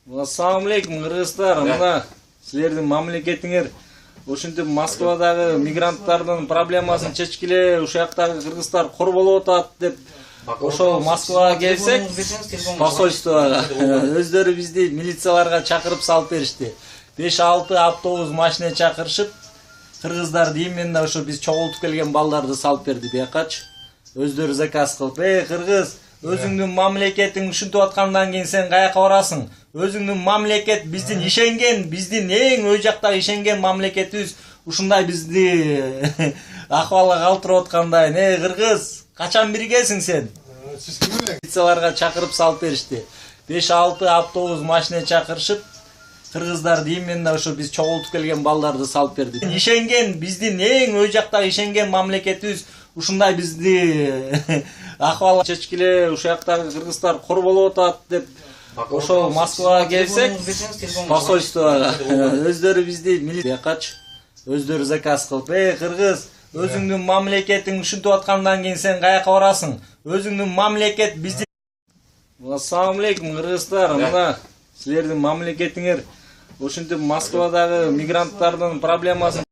Ассаламу алейкум, кыргыздар. Мына силердин мамлекетиңер ошентип Москвадагы мигранттардын проблемасын чечкиле, ушактагы кыргыздар кор болуп атат деп ошол Москвага келсек, посольствого өздөрү бизди милицияларга чакырып салып беришти. 5-6 автобус машина чакырышып, кыргыздарды именно ошо биз чогултуп келген балдарды салып берди биякачы. Өздөрү заказ кылып, кыргыз, өзүңдүн мамлекетиң ушинтип аткандан кийин сен каяка барасың? Өзүңдүн мамлекет биздин ишенген, биздин эң өй жактагы ишенген мамлекетибиз ушундай бизди акыбалга калтырып аткандай. Кыргыз, качан биргесиң сен? Милицияларга чакырып салып беришти. 5-6 автобус машина чакырышып, кыргыздарды именно ошо биз чогултуп келген балдарды салып берди. Ишенген, биздин эң өй жактагы ишенген мамлекетибиз ушундай бизди акыбалга чечкиле, ушактагы кыргыздар кор болуп атат деп ошол Москвага келсек, посольствого өздөрү бизди биякачы, өздөрү заказ кылып, кыргыз, өзүңдүн мамлекетиң ушинтип аткандан кийин сен каяка барасың? Өзүңдүн мамлекет бизди. Ассаламу алейкум, кыргыздар. Мына силердин мамлекетиңер ошентип Москвадагы мигранттардын проблемасын